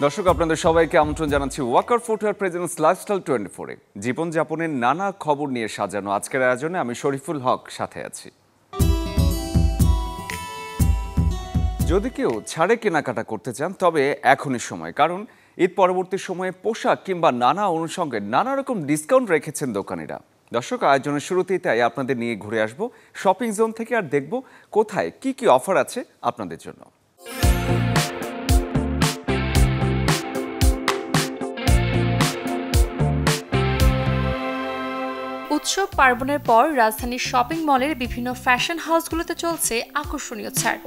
দর্শক আপনাদের সবাইকে আমন্ত্রণ জানাচ্ছি ওয়াকার ফুটওয়্যার প্রেজেন্স লাইফস্টাইল 24-এ জীবনযাপনের নানা খবর নিয়ে সাজানো আজকের আয়োজনে আমি শরীফুল হক সাথে আছি। যদি কেউ ছাড়ে কেনাকাটা করতে চান তবে এখনই সময়, কারণ ঈদ পরবর্তী সময়ে পোশাক কিংবা নানা অনুষঙ্গে নানা রকম ডিসকাউন্ট রেখেছেন দোকানিরা। দর্শক আয়োজনের শুরুতেই তাই আপনাদের নিয়ে ঘুরে আসবো শপিং জোন থেকে, আর দেখব কোথায় কি কি অফার আছে আপনাদের জন্য। উৎসব পার্বণের পর রাজধানীর শপিং মলের বিভিন্ন ফ্যাশন হাউসগুলোতে চলছে আকর্ষণীয় ছাড়।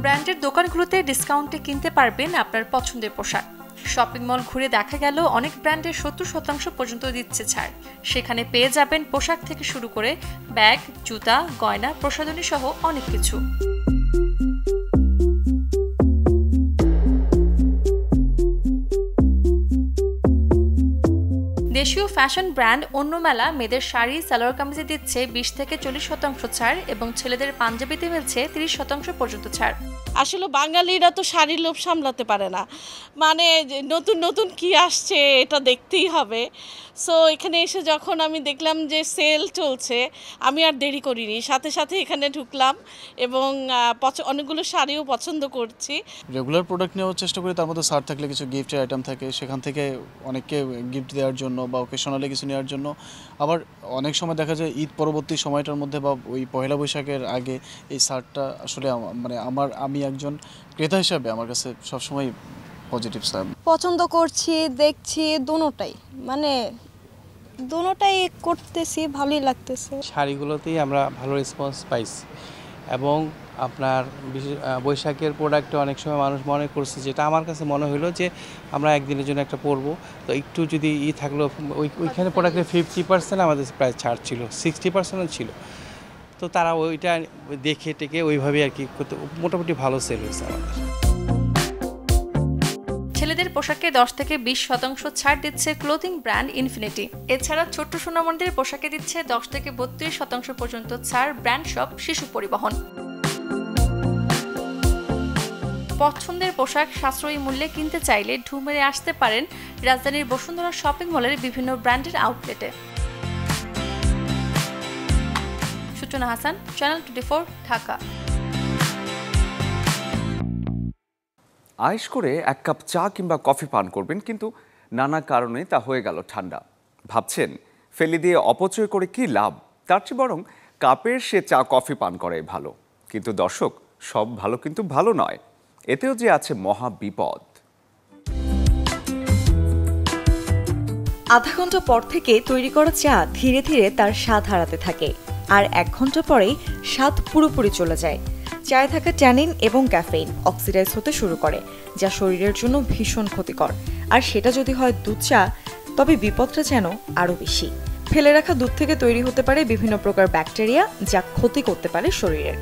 ব্র্যান্ডের দোকানগুলোতে ডিসকাউন্টে কিনতে পারবেন আপনার পছন্দের পোশাক। শপিং মল ঘুরে দেখা গেল অনেক ব্র্যান্ডের 70% পর্যন্ত দিচ্ছে ছাড়। সেখানে পেয়ে যাবেন পোশাক থেকে শুরু করে ব্যাগ, জুতা, গয়না, প্রসাধনী সহ অনেক কিছু। দেশীয় ফ্যাশন ব্র্যান্ড অন্য মেলা মেয়েদের শাড়ি, সালোয়ার কামিজে দিচ্ছে 20 থেকে 40% ছাড় এবং ছেলেদের পাঞ্জাবিতে মিলছে 30% পর্যন্ত ছাড়। আসলে বাঙালিরা তো শাড়ির লোভ সামলাতে পারে না, মানে নতুন নতুন কি আসছে এটা দেখতেই হবে। সো এখানে এসে যখন আমি দেখলাম যে সেল চলছে, আমি আর দেরি করিনি, সাথে সাথে এখানে ঢুকলাম এবং অনেকগুলো শাড়িও পছন্দ করছি। রেগুলার প্রোডাক্ট নেওয়ার চেষ্টা করি, তার মধ্যে ছাড় থাকলে কিছু গিফটের আইটেম থাকে, সেখান থেকে অনেককে গিফট দেওয়ার জন্য বা ওকেশনালি কিছু নেওয়ার জন্য। আবার অনেক সময় দেখা যায় ঈদ পরবর্তী সময়টার মধ্যে বা ওই পয়লা বৈশাখের আগে এই ছাড়টা আসলে মানে আমি একজন ক্রেতা হিসাবে আমার কাছে সবসময় পজিটিভ সাইড। পছন্দ করছি, দেখছি, দুটোটাই করতেছি, ভালোই লাগতেছে। শাড়িগুলোতেই আমরা ভালো রেসপন্স পাইছি এবং আপনার বৈশাখের প্রোডাক্টে অনেক সময় মানুষ মনে করছে, যেটা আমার কাছে মনে হলো যে আমরা একদিনের জন্য একটা পরবো, তো একটু যদি থাকলো ওইখানে প্রোডাক্টের 50% আমাদের প্রায় ছাড় ছিল, 60% ছিল। তো তারা ওইটা দেখে টেকে ওইভাবে আর কি করতে মোটামুটি ভালো সেল হয়েছে আমাদের। ছেলেদের পোশাকে 10 থেকে 20% ছাড় দিচ্ছে ক্লোথিং ব্র্যান্ড ইনফিনিটি। এছাড়া ছোট্ট সোনামণিদের পোশাকে দিচ্ছে 10 থেকে 32% পর্যন্ত ছাড় ব্র্যান্ড শপ শিশু পরিবহন। পছন্দের পোশাক সাশ্রয়ী মূল্যে কিনতে চাইলে ঢু মেরে আসতে পারেন রাজধানীর বসুন্ধরা শপিং মলের বিভিন্ন ব্র্যান্ডের আউটলেটে। সূচনা হাসান, চ্যানেল 24, ঢাকা। আয়েশ করে এক কাপ চা কিংবা কফি পান করবেন, কিন্তু নানা কারণে তা হয়ে গেল ঠান্ডা। ভাবছেন ফেলে দিয়ে অপচয় করে কি লাভ, তার চেয়ে বরং কাপের সে চা কফি পান করাই ভালো। কিন্তু দর্শক, সব ভালো কিন্তু ভালো নয়, এতেও যে আছে মহা বিপদ। আধা ঘন্টা পর থেকে তৈরি করা চা ধীরে ধীরে তার স্বাদ হারাতে থাকে, আর 1 ঘন্টা পরেই স্বাদ পুরোপুরি চলে যায়। চায়ে থাকা ট্যানিন এবং ক্যাফেইন অক্সিডাইজ হতে শুরু করে, যা শরীরের জন্য ভীষণ ক্ষতিকর। আর সেটা যদি হয় দুধ চা, তবে বিপদটা যেন আরও বেশি। ফেলে রাখা দুধ থেকে তৈরি হতে পারে বিভিন্ন প্রকার ব্যাকটেরিয়া, যা ক্ষতি করতে পারে শরীরের।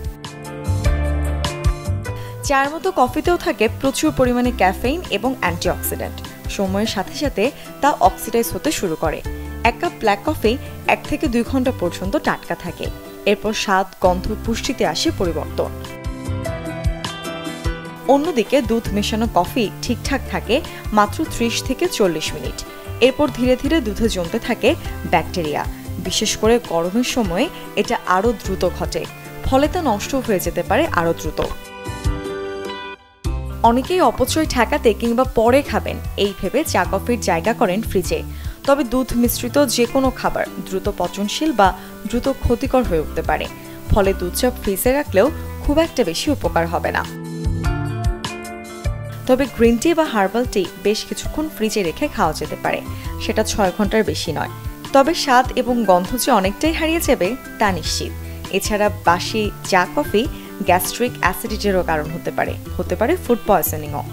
চায়ের মতো কফিতেও থাকে প্রচুর পরিমাণে ক্যাফেইন এবং অ্যান্টিঅক্সিডেন্ট। সময়ের সাথে সাথে তা অক্সিডাইজ হতে শুরু করে। 1 কাপ ব্ল্যাক কফি 1 থেকে 2 ঘন্টা পর্যন্ত টাটকা থাকে, এরপর স্বাদ, গন্ধ, পুষ্টিতে আসে পরিবর্তন। অন্যদিকে দুধ মেশানো কফি ঠিকঠাক থাকে মাত্র 30 থেকে 40 মিনিট। এরপর ধীরে ধীরে দুধে জমতে থাকে ব্যাকটেরিয়া। বিশেষ করে গরমের সময় এটা আরও দ্রুত ঘটে, ফলে তা নষ্ট হয়ে যেতে পারে আরও দ্রুত। অনেকেই অপচয় ঠেকাতে কিংবা পরে খাবেন এই ভেবে চা কফির জায়গা করেন ফ্রিজে। তবে দুধ মিশ্রিত যে কোনো খাবার দ্রুত পচনশীল বা দ্রুত ক্ষতিকর হয়ে উঠতে পারে, ফলে দুধ চা ফ্রিজে রাখলেও খুব একটা বেশি উপকার হবে না। তবে গ্রিন টি বা হার্বাল টি বেশ কিছুক্ষণ ফ্রিজে রেখে খাওয়া যেতে পারে, সেটা 6 ঘন্টার বেশি নয়। তবে স্বাদ এবং গন্ধ যে অনেকটাই হারিয়ে যাবে তা নিশ্চিত। এছাড়া বাসি চা কফি গ্যাস্ট্রিক অ্যাসিডিটিরও কারণ হতে পারে ফুড পয়জনিংও।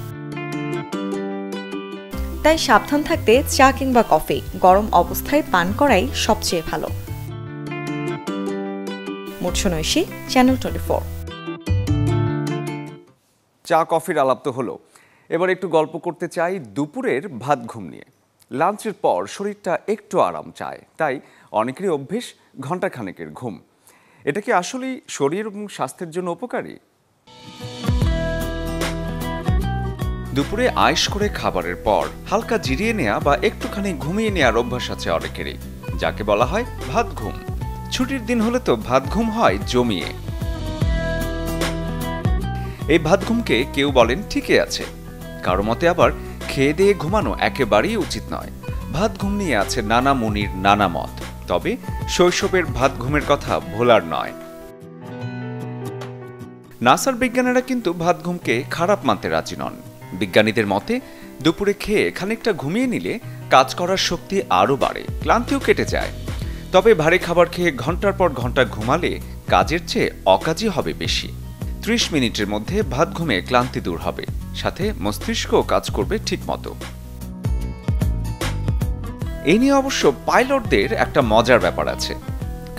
তাই সাবধান থাকতে চা কিংবা কফি গরম অবস্থায় পান করাই সবচেয়ে ভালো। মুর্ছনৈশী, চ্যানেল 24। চা কফির আলাপ তো হলো, এবার একটু গল্প করতে চাই দুপুরের ভাত ঘুম নিয়ে। লাঞ্চের পর শরীরটা একটু আরাম চায়, তাই অনেকেরই অভ্যেস ঘণ্টাখানেকের ঘুম। এটা কি আসলেই শরীর এবং স্বাস্থ্যের জন্য উপকারী? দুপুরে আয়েশ করে খাবারের পর হালকা জিরিয়ে নেওয়া বা একটুখানি ঘুমিয়ে নেওয়ার অভ্যাস আছে অনেকেরই, যাকে বলা হয় ভাত ঘুম। ছুটির দিন হলে তো ভাত ঘুম হয় জমিয়ে। এই ভাত ঘুমকে কেউ বলেন ঠিকই আছে, কারো মতে আবার খেয়ে দিয়ে ঘুমানো একেবারেই উচিত নয়। ভাত ঘুম নিয়ে আছে নানা মুনির নানা মত, তবে শৈশবের ভাত ঘুমের কথা ভোলার নয়। নাসার বিজ্ঞানীরা কিন্তু ভাত ঘুমকে খারাপ মানতে রাজি নন। বিজ্ঞানীদের মতে দুপুরে খেয়ে খানিকটা ঘুমিয়ে নিলে কাজ করার শক্তি আরও বাড়ে, ক্লান্তিও কেটে যায়। তবে ভারী খাবার খেয়ে ঘন্টার পর ঘন্টা ঘুমালে কাজের চেয়ে অকাজই হবে বেশি। 30 মিনিটের মধ্যে ভাত ঘুমে ক্লান্তি দূর হবে, সাথে মস্তিষ্কও কাজ করবে ঠিক মতো। এই নিয়ে অবশ্য পাইলটদের একটা মজার ব্যাপার আছে।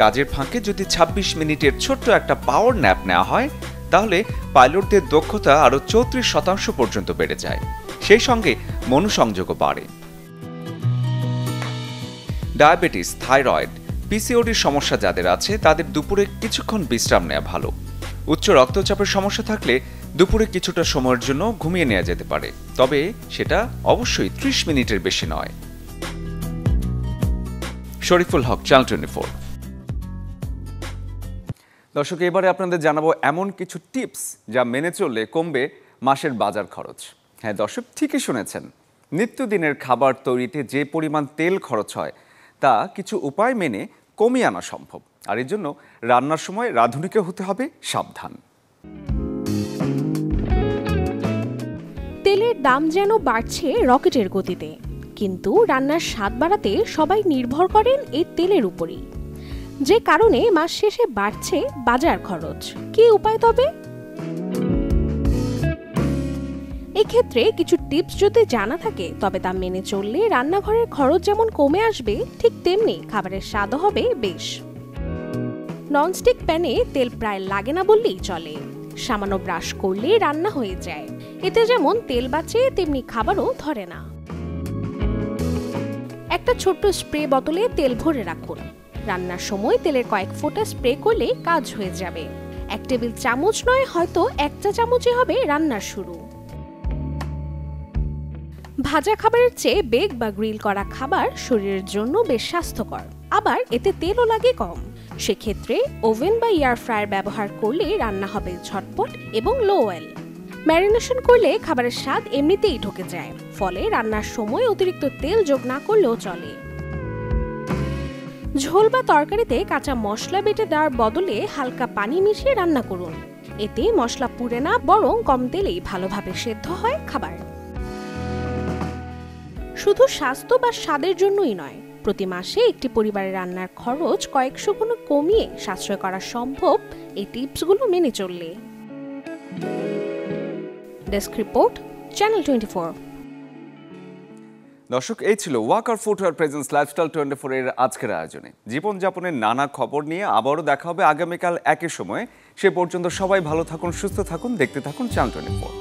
কাজের ফাঁকে যদি 26 মিনিটের ছোট্ট একটা পাওয়ার ন্যাপ নেওয়া হয়, তাহলে পাইলটদের দক্ষতা আরও 34% পর্যন্ত বেড়ে যায়। সেই সঙ্গে মনোসংযোগও বাড়ে। ডায়াবেটিস, থাইরয়েড, পিসিওডির সমস্যা যাদের আছে তাদের দুপুরে কিছুক্ষণ বিশ্রাম নেওয়া ভালো। উচ্চ রক্তচাপের সমস্যা থাকলে দুপুরে কিছুটা সময়ের জন্য ঘুমিয়ে নেওয়া যেতে পারে, তবে সেটা অবশ্যই 30 মিনিটের বেশি নয়। শরীফুল হক, চ্যানেল 24। দর্শক, এবারে আপনাদের জানাবো এমন কিছু টিপস যা মেনে চললে কমবে মাসের বাজার খরচ। হ্যাঁ দর্শক, ঠিকই শুনেছেন। নিত্যদিনের খাবার তৈরিতে যে পরিমাণ তেল খরচ হয় তা কিছু উপায় মেনে কমিয়ে আনা সম্ভব। আর এর জন্য রান্নার সময় রাঁধুনিকে হতে হবে সাবধান। তেলের দাম যেন বাড়ছে রকেটের গতিতে, কিন্তু রান্নার স্বাদ বাড়াতে সবাই নির্ভর করেন এই তেলের উপরই, যে কারণে মাস শেষে বাড়ছে বাজার খরচ। কি উপায় তবে? এক্ষেত্রে কিছু টিপস যদি জানা থাকে তবে তা মেনে চললে রান্নাঘরের খরচ যেমন কমে আসবে, ঠিক তেমনি খাবারের স্বাদও হবে বেশ। ননস্টিক প্যানে তেল প্রায় লাগে না বললেই চলে। সামান্য ব্রাশ করলে রান্না হয়ে যায়। এতে যেমন তেল বাঁচে, তেমনি খাবারও ধরে না। একটা ছোট্ট স্প্রে বোতলে তেল ভরে রাখুন। রান্নার সময় তেলের কয়েক ফোঁটা স্প্রে করলে কাজ হয়ে যাবে। 1 টেবিল চামচ নয়, হয়তো 1 চা চামচে হবে রান্নার শুরু। ভাজা খাবারের চেয়ে বেক বা গ্রিল করা খাবার শরীরের জন্য বেশ স্বাস্থ্যকর, আবার এতে তেলও লাগে কম। সেক্ষেত্রে ওভেন বা এয়ার ফ্রায়ার ব্যবহার করলে রান্না হবে ঝটপট এবং লো অয়েল। ম্যারিনেশন করলে খাবারের স্বাদ এমনিতেই ঢুকে যায়, ফলে রান্নার সময় অতিরিক্ত তেল যোগ না করলেও চলে। ঝোল বা তরকারিতে কাঁচা মশলা বেটে দেওয়ার বদলে হালকা পানি মিশিয়ে রান্না করুন। এতে মশলা পুড়ে না, বরং কম তেলেই ভালোভাবে সেদ্ধ হয় খাবার। শুধু স্বাস্থ্য বা স্বাদের জন্যই নয়, প্রতি মাসে একটি পরিবারের রান্নার খরচ কয়েকশো গুণ কমিয়ে সাশ্রয় করা সম্ভব এই টিপসগুলো মেনে চললে। Desk report, channel 24। দর্শক, এই ছিল ওয়াকার ফুটওয়্যার প্রেজেন্স লাইফস্টাইল 24 এর আজকের আয়োজনে। জীবনযাপনের নানা খবর নিয়ে আবারও দেখা হবে আগামীকাল একই সময়ে। সে পর্যন্ত সবাই ভালো থাকুন, সুস্থ থাকুন, দেখতে থাকুন চ্যানেল 24।